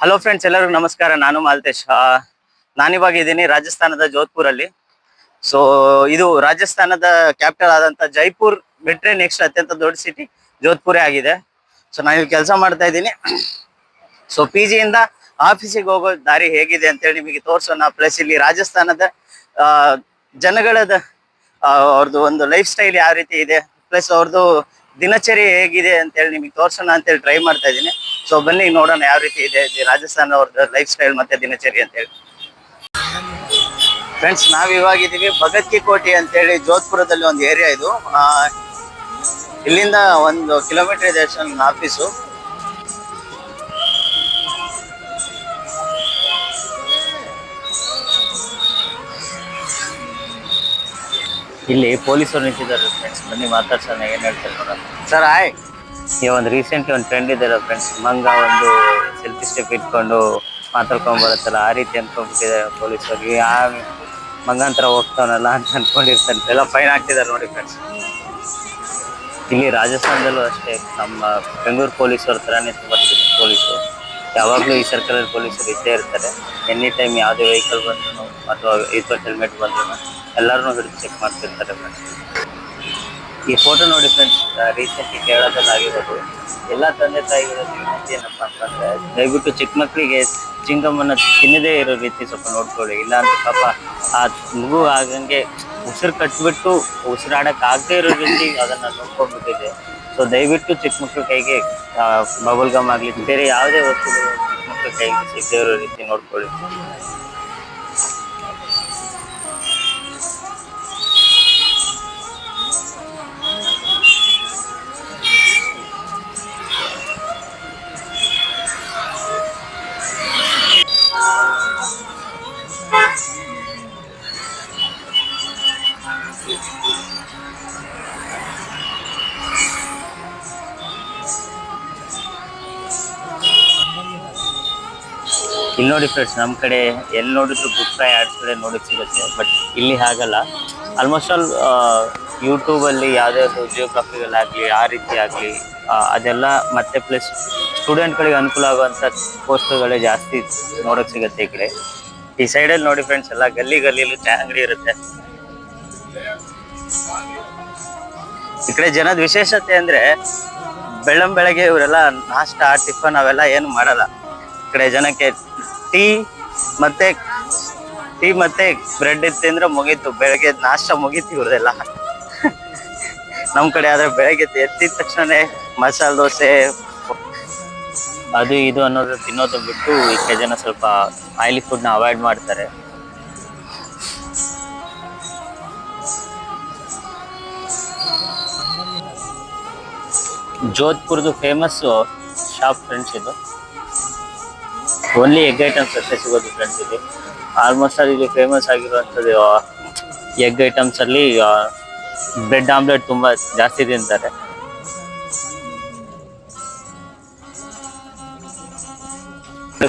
Hello friends, ಎಲ್ಲರಿಗೂ ನಮಸ್ಕಾರ. ನಾನು ಮಾಲ್ತೇಶ್. ನಾನಿವಾಗ ಇದ್ದೀನಿ ರಾಜಸ್ಥಾನದ ಜೋಧ್ಪುರ್ ಅಲ್ಲಿ. ಸೊ ಇದು ರಾಜಸ್ಥಾನದ ಕ್ಯಾಪಿಟಲ್ ಆದಂತ ಜೈಪುರ್ ಬಿಟ್ರೆ ನೆಕ್ಸ್ಟ್ ಅತ್ಯಂತ ದೊಡ್ಡ ಸಿಟಿ ಜೋಧ್ಪುರೇ ಆಗಿದೆ. ಸೊ ನಾನು ಇಲ್ಲಿ ಕೆಲಸ ಮಾಡ್ತಾ ಇದ್ದೀನಿ. ಸೊ ಪಿ ಜಿಯಿಂದ ಆಫೀಸಿಗೆ ಹೋಗೋ ದಾರಿ ಹೇಗಿದೆ ಅಂತೇಳಿ ನಿಮಗೆ ತೋರ್ಸೋಣ. ಪ್ಲಸ್ ಇಲ್ಲಿ ರಾಜಸ್ಥಾನದ ಜನಗಳದ ಅವ್ರದ್ದು ಒಂದು ಲೈಫ್ ಸ್ಟೈಲ್ ಯಾವ ರೀತಿ ಇದೆ, ಪ್ಲಸ್ ಅವ್ರದ್ದು ದಿನಚರಿ ಹೇಗಿದೆ ಅಂತೇಳಿ ನಿಮಗೆ ತೋರ್ಸೋಣ ಅಂತೇಳಿ ಟ್ರೈ ಮಾಡ್ತಾ ಇದ್ದೀನಿ. ಸೊ ಬನ್ನಿ ನೋಡೋಣ ಯಾವ ರೀತಿ ಇದೆ ರಾಜಸ್ಥಾನ ಅವ್ರದ್ದು ಲೈಫ್ ಸ್ಟೈಲ್ ಮತ್ತೆ ದಿನಚರಿ ಅಂತೇಳಿ. ಫ್ರೆಂಡ್ಸ್, ನಾವ್ ಇವಾಗಿದ್ದೀವಿ ಭಗತ್ ಕಿ ಕೋಟೆ ಅಂತೇಳಿ ಜೋಧ್ಪುರದಲ್ಲಿ ಒಂದು ಏರಿಯಾ ಇದು. ಇಲ್ಲಿಂದ 1 ಕಿಲೋಮೀಟರ್ ಇದೆ ನನ್ನ ಆಫೀಸು. ಇಲ್ಲಿ ಪೊಲೀಸರು ನಿಂತಿದ್ದಾರೆ ಫ್ರೆಂಡ್ಸ್. ಬನ್ನಿ ಮಾತಾಡ್ಸೋಣ, ಏನ್ ಹೇಳ್ತಾರೆ ನೋಡೋಣ. Sir hi. ಈ ಒಂದು ರೀಸೆಂಟ್ಲಿ ಒಂದು ಟ್ರೆಂಡ್ ಇದೆ ಫ್ರೆಂಡ್ಸ್, ಮಂಗ ಒಂದು ಸೆಲ್ಫಿ ಸ್ಟೆಪ್ ಇಟ್ಕೊಂಡು ಮಾತಾಡ್ಕೊಂಡ್ ಬರುತ್ತಲ್ಲ, ಆ ರೀತಿ ಅನ್ಕೊಂಡ್ಬಿಟ್ಟಿದ್ದಾರೆ ಪೊಲೀಸರಿಗೆ. ಆ ಮಂಗಂತರ ಹೋಗ್ತಾವನಲ್ಲ ಅಂತ ಅನ್ಕೊಂಡಿರ್ತಾರೆ, ಎಲ್ಲ ಫೈನ್ ಹಾಕ್ತಿದ್ದಾರೆ ನೋಡಿ ಫ್ರೆಂಡ್ಸ್. ಇಲ್ಲಿ ರಾಜಸ್ಥಾನದಲ್ಲೂ ಅಷ್ಟೇ, ನಮ್ಮ ಬೆಂಗಳೂರು ಪೊಲೀಸರ ಥರನೇ ತುಂಬ ಸ್ಟ್ರಿಕ್ಟ್ ಪೊಲೀಸರು. ಯಾವಾಗಲೂ ಈ ಸರ್ಕಲ್ ಪೊಲೀಸರು ಇದ್ದೇ ಇರ್ತಾರೆ. ಎನಿ ಟೈಮ್ ಯಾವುದೇ ವೆಹಿಕಲ್ ಬಂದ್ರು ಅಥವಾ ವಿತೌಟ್ ಹೆಲ್ಮೆಟ್ ಬಂದ್ರು ಎಲ್ಲರನ್ನೂ ಹಿಡಿದು ಚೆಕ್ ಮಾಡ್ತಿರ್ತಾರೆ ಫ್ರೆಂಡ್ಸ್. ಈ ಫೋಟೋ ನೋಡಿ ಫ್ರೆಂಡ್ಸ್, ರೀಸೆಂಟ್ಲಿ ಕೇರಳದಲ್ಲಿ ಆಗಿರೋದು. ಎಲ್ಲ ತಂದೆ ತಾಯಿಗಳ ವಿನಂತಿ ಏನಪ್ಪ ಅಂತಂದ್ರೆ, ದಯವಿಟ್ಟು ಚಿಕ್ಕ ಮಕ್ಕಳಿಗೆ ಚಿಂಗಮ್ಮನ ತಿನ್ನದೇ ಇರೋ ರೀತಿ ಸ್ವಲ್ಪ ನೋಡ್ಕೊಳ್ಳಿ. ಇಲ್ಲ ಅಂತ ಪಾಪ ಆ ಮಗು ಆಗಂಗೆ ಉಸಿರು ಕಟ್ಬಿಟ್ಟು ಉಸಿರಾಡಕ್ ಆಗದೆ ಇರೋ ರೀತಿ ಅದನ್ನ ನೋಡ್ಕೊಂಡ್ಬಿಟ್ಟಿದೆ. ಸೊ ದಯವಿಟ್ಟು ಚಿಕ್ಕ ಮಕ್ಕಳ ಕೈಗೆ ಬಬಲ್ ಗಮ್ ಆಗ್ಲಿ ಬೇರೆ ಯಾವುದೇ ವಸ್ತುಗಳು ಚಿಕ್ಕ ಮಕ್ಕಳ ಕೈಗೆ ಸಿಗದೇ ಇರೋ ರೀತಿ ನೋಡ್ಕೊಳ್ಳಿ. ಇಲ್ಲಿ ನೋಡಿ ಫ್ರೆಂಡ್ಸ್, ನಮ್ಮ ಕಡೆ ಎಲ್ಲಿ ನೋಡಿದ್ರು ಗುಡ್ ಫ್ರೈ ಆಡ್ಸ್ ಕಡೆ ನೋಡಕ್ ಸಿಗುತ್ತೆ. ಬಟ್ ಇಲ್ಲಿ ಹಾಗಲ್ಲ. ಆಲ್ಮೋಸ್ಟ್ ಆಲ್ ಯೂಟ್ಯೂಬಲ್ಲಿ ಯಾವುದೇ ಒಂದು ಜಿಯೋಗ್ರಫಿಗಳಾಗಲಿ ಆ ರೀತಿ ಆಗಲಿ ಅದೆಲ್ಲ, ಮತ್ತೆ ಪ್ಲಸ್ ಸ್ಟೂಡೆಂಟ್ಗಳಿಗೆ ಅನುಕೂಲ ಆಗುವಂಥ ಪೋಸ್ಟರ್ಗಳೇ ಜಾಸ್ತಿ ನೋಡಕ್ ಸಿಗುತ್ತೆ ಈ ಕಡೆ. ಈ ಸೈಡಲ್ಲಿ ನೋಡಿ ಫ್ರೆಂಡ್ಸ್, ಎಲ್ಲ ಗಲ್ಲಿಯಲ್ಲಿ ಚಾಯ್ ಅಂಗಡಿ ಇರುತ್ತೆ. ಈ ಕಡೆ ಜನದ ವಿಶೇಷತೆ ಅಂದ್ರೆ ಬೆಳಗ್ಗೆ ಇವರೆಲ್ಲ ನಾಷ್ಟ ಟಿಫನ್ ಅವೆಲ್ಲ ಏನು ಮಾಡಲ್ಲ. ಈ ಕಡೆ ಜನಕ್ಕೆ ಟೀ ಮತ್ತೆ ಬ್ರೆಡ್ ತಿಂದ್ರೆ ಮುಗೀತು, ಬೆಳಗ್ಗೆ ನಾಷ್ಟ ಮುಗೀತು ಇವ್ರದೆಲ್ಲ. ನಮ್ ಕಡೆ ಆದ್ರೆ ಬೆಳಗ್ಗೆ ಎದ್ದಿದ ತಕ್ಷಣ ಮಸಾಲೆ ದೋಸೆ ಅದು ಇದು ಅನ್ನೋದು ತಿನ್ನೋದು ಬಿಟ್ಟು ಈ ಕಡೆ ಜನ ಸ್ವಲ್ಪ ಆಯಿಲಿ ಫುಡ್ನ ಅವಾಯ್ಡ್ ಮಾಡ್ತಾರೆ. ಜೋಧ್ಪುರ್ದು ಫೇಮಸ್ ಶಾಪ್ ಫ್ರೆಂಡ್ಸ್ ಇದು. ಓನ್ಲಿ ಎಗ್ ಐಟಮ್ಸ್ ಅಷ್ಟೇ ಸಿಗೋದು ಫ್ರೆಂಡ್ಸ್ ಇಲ್ಲಿ. ಆಲ್ಮೋಸ್ಟ್ ಅಲ್ಲಿ ಇಲ್ಲಿ ಫೇಮಸ್ ಆಗಿರುವಂಥದ್ದು ಎಗ್ ಐಟಮ್ಸ್ ಅಲ್ಲಿ ಬ್ರೆಡ್ ಆಮ್ಲೆಟ್ ತುಂಬಾ ಜಾಸ್ತಿ ತಿಂತಾರೆ.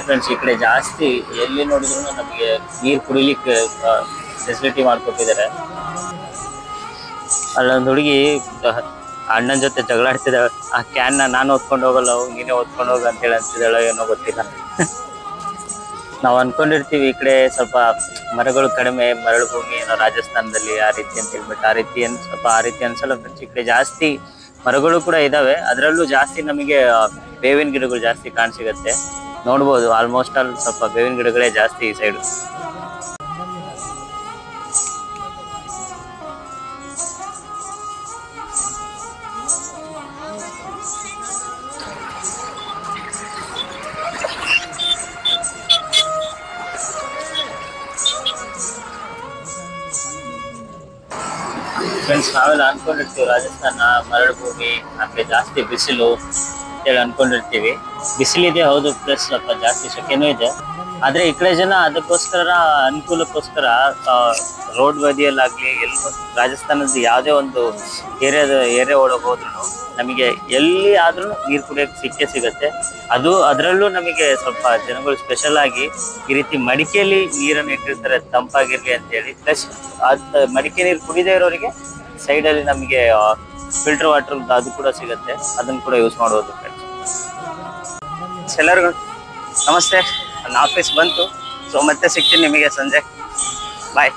ಫ್ರೆಂಡ್ಸ್, ಈ ಕಡೆ ಜಾಸ್ತಿ ಎಲ್ಲಿ ನೋಡಿದ್ರು ನಮಗೆ ನೀರು ಕುಡಿಲಿಕ್ಕೆ ಫೆಸಿಲಿಟಿ ಮಾಡ್ಕೊಟ್ಟಿದ್ದಾರೆ. ಅಲ್ಲೊಂದು ಹುಡುಗಿ ಅಣ್ಣನ ಜೊತೆ ಜಗಳ ಆಡ್ತಿದ್ದಾಳೆ. ಆ ಕ್ಯಾನ್ನ ನಾನು ಹೊತ್ಕೊಂಡು ಹೋಗಲ್ಲ, ನೀನೇ ಹೊತ್ಕೊಂಡು ಹೋಗ ಅಂತೇಳಿ ಅಂತಿದ್ದಾಳೋ ಏನೋ ಗೊತ್ತಿಲ್ಲ. ನಾವು ಅನ್ಕೊಂಡಿರ್ತೀವಿ ಈ ಕಡೆ ಸ್ವಲ್ಪ ಮರಗಳು ಕಡಿಮೆ, ಮರಳು ಭೂಮಿ ಏನೋ ರಾಜಸ್ಥಾನದಲ್ಲಿ ಆ ರೀತಿ ಅಂತ ಹೇಳ್ಬಿಟ್ಟು, ಆ ರೀತಿ ಅನ್ಸಲ್ಲ ಫ್ರೆಂಡ್ಸ್. ಈ ಕಡೆ ಜಾಸ್ತಿ ಮರಗಳು ಕೂಡ ಇದಾವೆ, ಅದರಲ್ಲೂ ಜಾಸ್ತಿ ನಮಗೆ ಬೇವಿನ ಗಿಡಗಳು ಜಾಸ್ತಿ ಕಾಣಸಿಗತ್ತೆ. ನೋಡ್ಬೋದು, ಆಲ್ಮೋಸ್ಟ್ ಆಲ್ ಸ್ವಲ್ಪ ಬೇವಿನ ಗಿಡಗಳೇ ಜಾಸ್ತಿ ಈ ಸೈಡು. ಫ್ರೆಂಡ್ಸ್, ನಾವೆಲ್ಲ ಅನ್ಕೊಂಡಿರ್ತೀವಿ ರಾಜಸ್ಥಾನ ಮರಳು ಭೂಮಿ, ಆಮೇಲೆ ಜಾಸ್ತಿ ಬಿಸಿಲು ಅಂತೇಳಿ ಅನ್ಕೊಂಡಿರ್ತೀವಿ. ಬಿಸಿಲಿದೆ ಹೌದು, ಪ್ಲಸ್ ಸ್ವಲ್ಪ ಜಾಸ್ತಿ ಸೆಕೆನೂ ಇದೆ. ಆದ್ರೆ ಈ ಕಡೆ ಜನ ಅದಕ್ಕೋಸ್ಕರ ಅನುಕೂಲಕ್ಕೋಸ್ಕರ ರೋಡ್ ಬದಿಯಲ್ಲಾಗ್ಲಿ ರಾಜಸ್ಥಾನದ ಯಾವುದೇ ಒಂದು ಏರಿಯಾ ಒಳಗೆ ಹೋದ್ರು ನಮಗೆ ಎಲ್ಲಿ ಆದ್ರೂ ನೀರು ಕುಡಿಯೋಕೆ ಸಿಗತ್ತೆ. ಅದರಲ್ಲೂ ನಮಗೆ ಸ್ವಲ್ಪ ಜನಗಳು ಸ್ಪೆಷಲ್ ಆಗಿ ಈ ರೀತಿ ಮಡಿಕೆಯಲ್ಲಿ ನೀರನ್ನು ಇಟ್ಟಿರ್ತಾರೆ, ತಂಪಾಗಿರ್ಲಿ ಅಂತೇಳಿ. ಪ್ಲಸ್ ಮಡಿಕೆ ನೀರು ಕುಡಿದೇ ಇರೋರಿಗೆ ಸೈಡ್ ಅಲ್ಲಿ ನಮಗೆ ಫಿಲ್ಟರ್ ವಾಟರ್ ಅದು ಕೂಡ ಸಿಗುತ್ತೆ, ಅದನ್ನ ಕೂಡ ಯೂಸ್ ಮಾಡಬಹುದು ಫ್ರೆಂಡ್ಸ್. ಎಲ್ಲರಿಗೂ ನಮಸ್ತೆ, ನನ್ನ ಆಫೀಸ್ ಬಂತು. ಸೊ ಮತ್ತೆ ಸಿಗ್ತೀನಿ ನಿಮಗೆ ಸಂಜೆ. ಬಾಯ್.